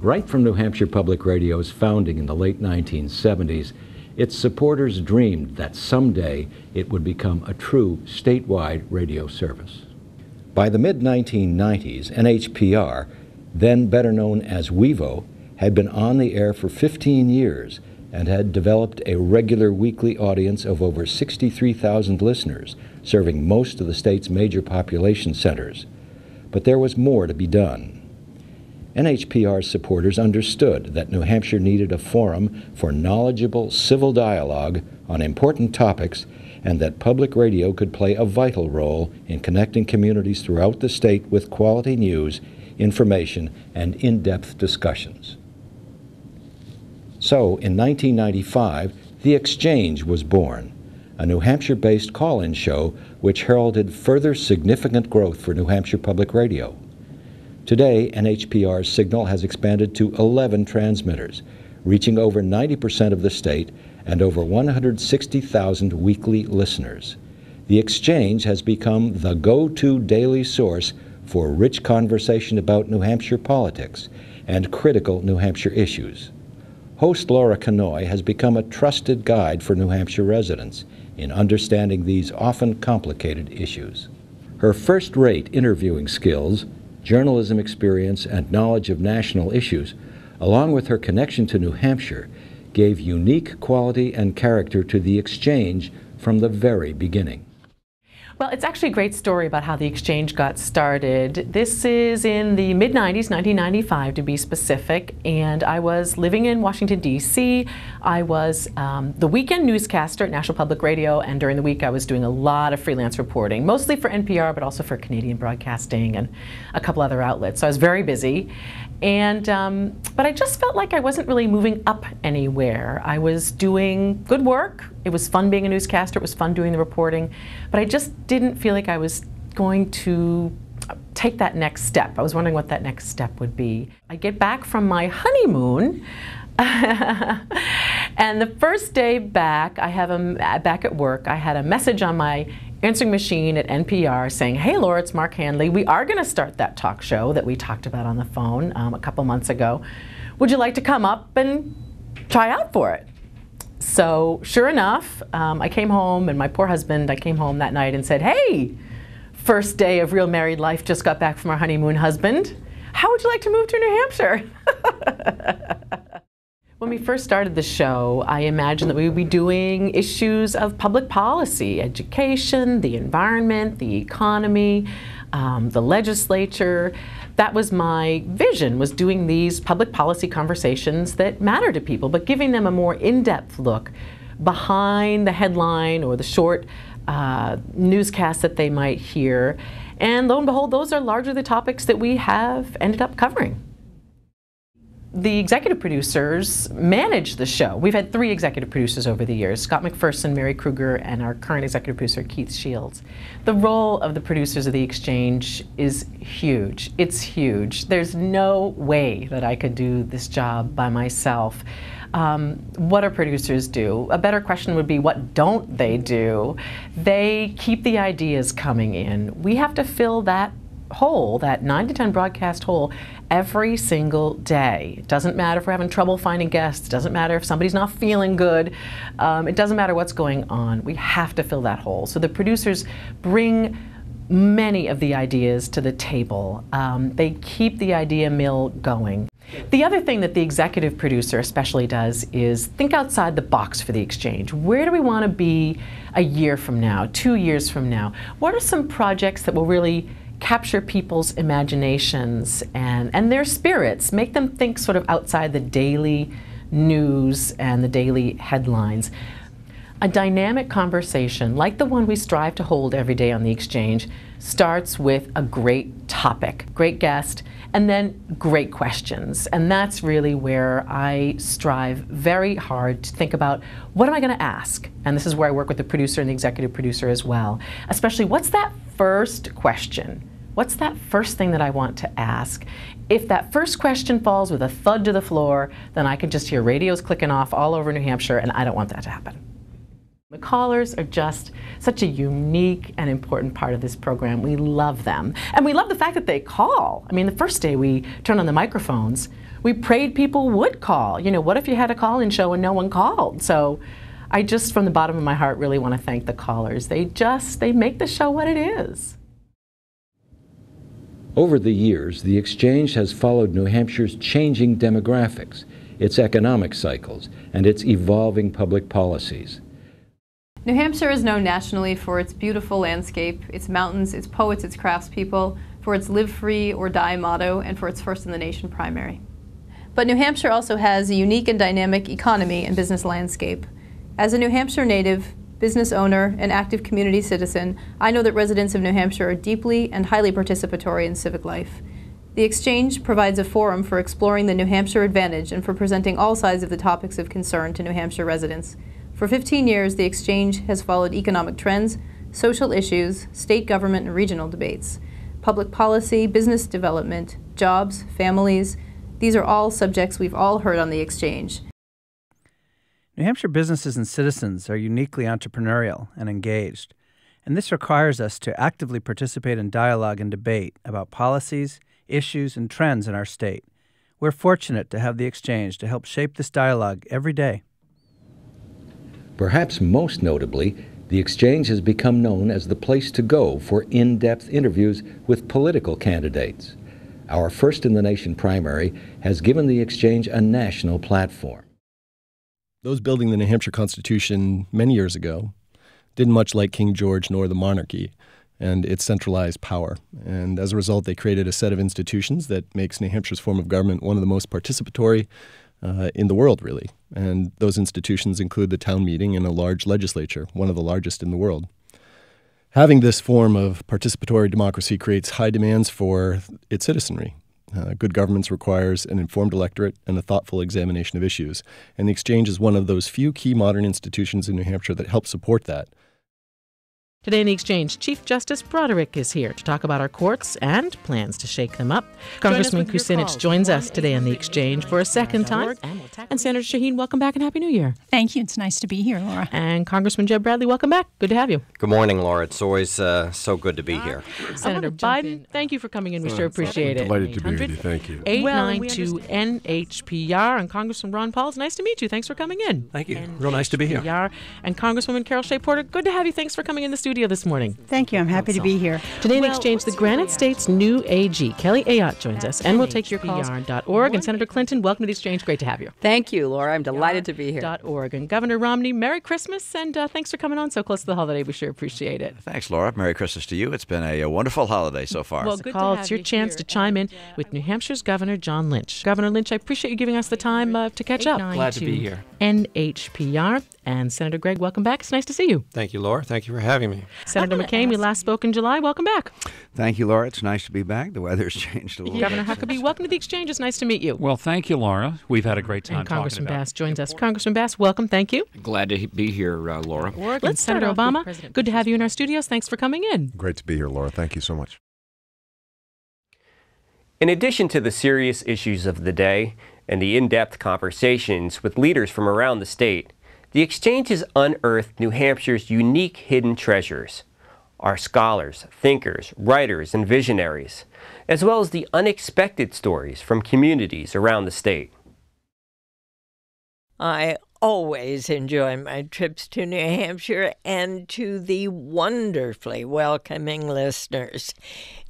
Right from New Hampshire Public Radio's founding in the late 1970s, its supporters dreamed that someday it would become a true statewide radio service. By the mid-1990s, NHPR, then better known as WEVO, had been on the air for 15 years and had developed a regular weekly audience of over 63,000 listeners, serving most of the state's major population centers. But there was more to be done. NHPR's supporters understood that New Hampshire needed a forum for knowledgeable civil dialogue on important topics and that public radio could play a vital role in connecting communities throughout the state with quality news, information, and in-depth discussions. So, in 1995, The Exchange was born, a New Hampshire-based call-in show which heralded further significant growth for New Hampshire Public Radio. Today, NHPR's signal has expanded to 11 transmitters, reaching over 90% of the state and over 160,000 weekly listeners. The Exchange has become the go-to daily source for rich conversation about New Hampshire politics and critical New Hampshire issues. Host Laura Kanoy has become a trusted guide for New Hampshire residents in understanding these often complicated issues. Her first-rate interviewing skills, journalism experience, and knowledge of national issues, along with her connection to New Hampshire, gave unique quality and character to The Exchange from the very beginning. Well, it's actually a great story about how The Exchange got started. This is in the mid-90s, 1995 to be specific, and I was living in Washington, D.C. I was the weekend newscaster at National Public Radio, and during the week I was doing a lot of freelance reporting, mostly for NPR, but also for Canadian Broadcasting and a couple other outlets. So I was very busy, and but I just felt like I wasn't really moving up anywhere. I was doing good work. It was fun being a newscaster. It was fun doing the reporting, but I just didn't feel like I was going to take that next step. I was wondering what that next step would be. I get back from my honeymoon, and the first day back, back at work, I had a message on my answering machine at NPR saying, "Hey Laura, it's Mark Hanley. We are going to start that talk show that we talked about on the phone a couple months ago. Would you like to come up and try out for it?" So sure enough, I came home, and my poor husband, I came home that night and said, "Hey, first day of real married life, just got back from our honeymoon, husband. How would you like to move to New Hampshire?" When we first started the show, I imagined that we would be doing issues of public policy, education, the environment, the economy, the legislature. That was my vision, was doing these public policy conversations that matter to people, but giving them a more in-depth look behind the headline or the short newscast that they might hear. And lo and behold, those are largely the topics that we have ended up covering. The executive producers manage the show. We've had 3 executive producers over the years, Scott McPherson, Mary Kruger, and our current executive producer, Keith Shields. The role of the producers of The Exchange is huge. It's huge. There's no way that I could do this job by myself. What do producers do? A better question would be, what don't they do? They keep the ideas coming in. We have to fill that hole, that 9 to 10 broadcast hole, every single day. It doesn't matter if we're having trouble finding guests. It doesn't matter if somebody's not feeling good. It doesn't matter what's going on. We have to fill that hole. So the producers bring many of the ideas to the table. They keep the idea mill going. The other thing that the executive producer especially does is think outside the box for The Exchange. Where do we want to be a year from now, 2 years from now? What are some projects that will really capture people's imaginations and their spirits, make them think sort of outside the daily news and the daily headlines? A dynamic conversation, like the one we strive to hold every day on The Exchange, starts with a great topic, great guest, and then great questions. And that's really where I strive very hard to think about, what am I going to ask? And this is where I work with the producer and the executive producer as well. Especially, what's that first question? What's that first thing that I want to ask? If that first question falls with a thud to the floor, then I can just hear radios clicking off all over New Hampshire, and I don't want that to happen. The callers are just such a unique and important part of this program. We love them. And we love the fact that they call. I mean, the first day we turned on the microphones, we prayed people would call. You know, what if you had a call-in show and no one called? So I just, from the bottom of my heart, really want to thank the callers. They make the show what it is. Over the years, the Exchange has followed New Hampshire's changing demographics, its economic cycles, and its evolving public policies. New Hampshire is known nationally for its beautiful landscape, its mountains, its poets, its craftspeople, for its live free or die motto, and for its first in the nation primary. But New Hampshire also has a unique and dynamic economy and business landscape. As a New Hampshire native, business owner, and active community citizen, I know that residents of New Hampshire are deeply and highly participatory in civic life. The Exchange provides a forum for exploring the New Hampshire advantage and for presenting all sides of the topics of concern to New Hampshire residents. For 15 years, the Exchange has followed economic trends, social issues, state government and regional debates, public policy, business development, jobs, families. These are all subjects we've all heard on the Exchange. New Hampshire businesses and citizens are uniquely entrepreneurial and engaged, and this requires us to actively participate in dialogue and debate about policies, issues, and trends in our state. We're fortunate to have the Exchange to help shape this dialogue every day. Perhaps most notably, the Exchange has become known as the place to go for in-depth interviews with political candidates. Our First in the Nation primary has given the Exchange a national platform. Those building the New Hampshire Constitution many years ago didn't much like King George nor the monarchy and its centralized power. And as a result, they created a set of institutions that makes New Hampshire's form of government one of the most participatory in the world, really. And those institutions include the town meeting and a large legislature, one of the largest in the world. Having this form of participatory democracy creates high demands for its citizenry. Good governance requires an informed electorate and a thoughtful examination of issues. And the Exchange is one of those few key modern institutions in New Hampshire that help support that. Today in the Exchange, Chief Justice Broderick is here to talk about our courts and plans to shake them up. Congressman Kucinich joins us today in the Exchange for a second time. And Senator Shaheen, welcome back and Happy New Year. Thank you. It's nice to be here, Laura. And Congressman Jeb Bradley, welcome back. Good to have you. Good morning, Laura. It's always so good to be here. Senator Biden, thank you for coming in. We sure appreciate it. Delighted to be with you. Thank you. 892 NHPR. And Congressman Ron Paul, it's nice to meet you. Thanks for coming in. Thank you. Real nice to be here. And Congresswoman Carol Shea Porter, good to have you. Thanks for coming in the studio this morning. Thank you. I'm happy to be here. Today in the Exchange, the Granite State's new AG, Kelly Ayotte, joins us, and we'll take your calls. .org. And Senator Clinton, welcome to the Exchange. Great to have you. Thank you, Laura. I'm delighted to be here. .org. And Governor Romney, Merry Christmas, and thanks for coming on so close to the holiday. We sure appreciate it. Thanks, Laura. Merry Christmas to you. It's been a wonderful holiday so far. Well, good call. It's your chance to chime in with New Hampshire's Governor John Lynch. Governor Lynch, I appreciate you giving us the time to catch up. Glad to be here. NHPR. And Senator Gregg, welcome back. It's nice to see you. Thank you, Laura. Thank you for having me. Senator McCain, we last spoke in July. Welcome back. Thank you, Laura. It's nice to be back. The weather's changed a little Governor bit. Huckabee, welcome to the Exchange. It's nice to meet you. Well, thank you, Laura. We've had a great time and Congressman talking about Bass joins us. Congressman Bass, welcome. Thank you. Glad to be here, Laura. Let's Senator Obama, good to have you in our studios. Thanks for coming in. Great to be here, Laura. Thank you so much. In addition to the serious issues of the day and the in-depth conversations with leaders from around the state, the Exchange has unearthed New Hampshire's unique hidden treasures. Our scholars, thinkers, writers, and visionaries, as well as the unexpected stories from communities around the state. I always enjoy my trips to New Hampshire and to the wonderfully welcoming listeners.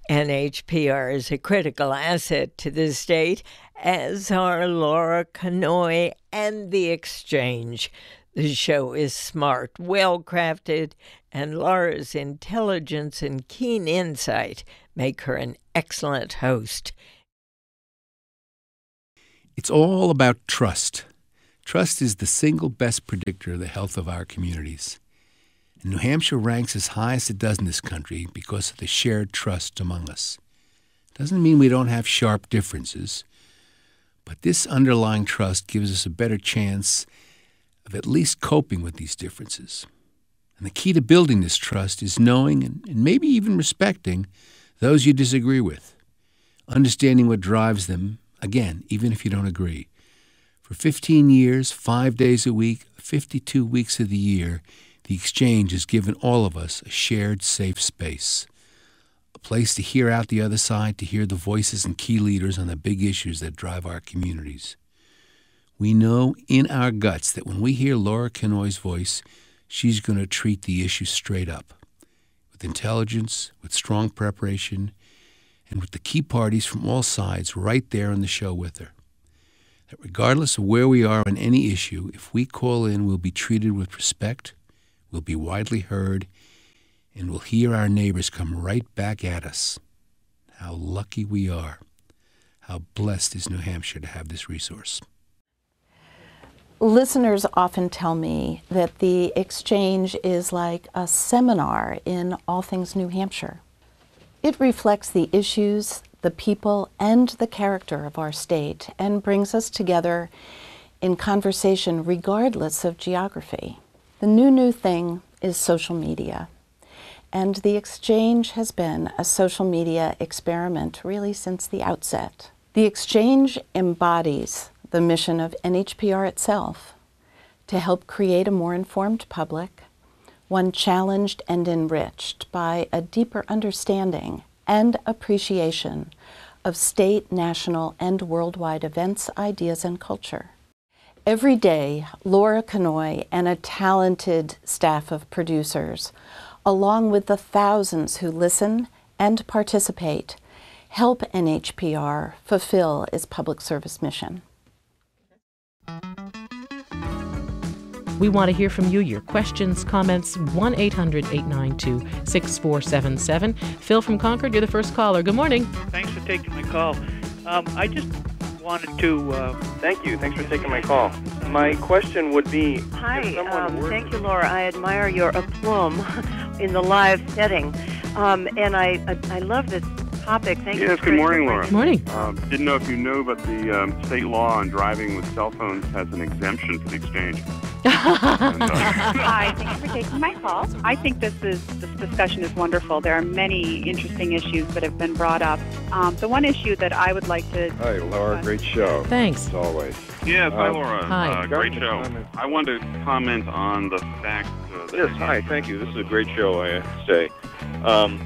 NHPR is a critical asset to the state, as are Laura Kanoy and The Exchange. The show is smart, well-crafted, and Laura's intelligence and keen insight make her an excellent host. It's all about trust. Trust is the single best predictor of the health of our communities. And New Hampshire ranks as high as it does in this country because of the shared trust among us. Doesn't mean we don't have sharp differences, but this underlying trust gives us a better chance of at least coping with these differences. And the key to building this trust is knowing and maybe even respecting those you disagree with, understanding what drives them, again, even if you don't agree. For 15 years, 5 days a week, 52 weeks of the year, the Exchange has given all of us a shared safe space, a place to hear out the other side, to hear the voices and key leaders on the big issues that drive our communities. We know in our guts that when we hear Laura Kanoy's voice, she's going to treat the issue straight up, with intelligence, with strong preparation, and with the key parties from all sides right there on the show with her. That regardless of where we are on any issue, if we call in, we'll be treated with respect, we'll be widely heard, and we'll hear our neighbors come right back at us. How lucky we are. How blessed is New Hampshire to have this resource. Listeners often tell me that the exchange is like a seminar in all things New Hampshire. It reflects the issues, the people, and the character of our state and brings us together in conversation regardless of geography. The new thing is social media. And the exchange has been a social media experiment really since the outset. The exchange embodies the mission of NHPR itself to help create a more informed public, one challenged and enriched by a deeper understanding and appreciation of state, national, and worldwide events, ideas, and culture. Every day, Laura Kanoy and a talented staff of producers, along with the thousands who listen and participate, help NHPR fulfill its public service mission. We want to hear from you, your questions, comments, 1-800-892-6477. Phil from Concord, you're the first caller. Good morning. Thanks for taking my call. I just wanted to... Thank you. Thanks for taking my call. My question would be... Hi. Thank you, Laura. I admire your aplomb in the live setting. And I love this topic. Thank you. Yes, good morning, Laura. Good morning. Didn't know if you knew, but the state law on driving with cell phones has an exemption for the exchange. Hi, thank you for taking my call. I think this discussion is wonderful. There are many interesting issues that have been brought up. The one issue that I would like to... Hi, Laura. Great show. Thanks. As always. Yes, hi, Laura. Hi. Great show. I wanted to comment on the fact that... Yes, hi, thank you. This is a great show, I have to say.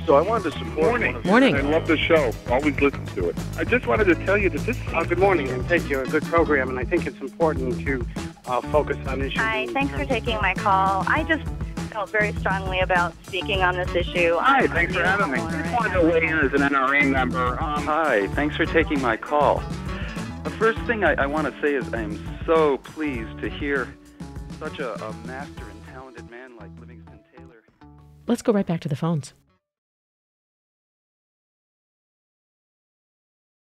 So I wanted to support... Morning. I love the show. Always listen to it. I just wanted to tell you that this... good morning, and thank you. A good program, and I think it's important to focus on issues. Hi, thanks for taking my call. I just felt very strongly about speaking on this issue. Hi, thanks for having me. Just wanted to weigh in as an NRA member. Hi, thanks for taking my call. The first thing I want to say is I am so pleased to hear such a master and talented man like Livingston Taylor. Let's go right back to the phones.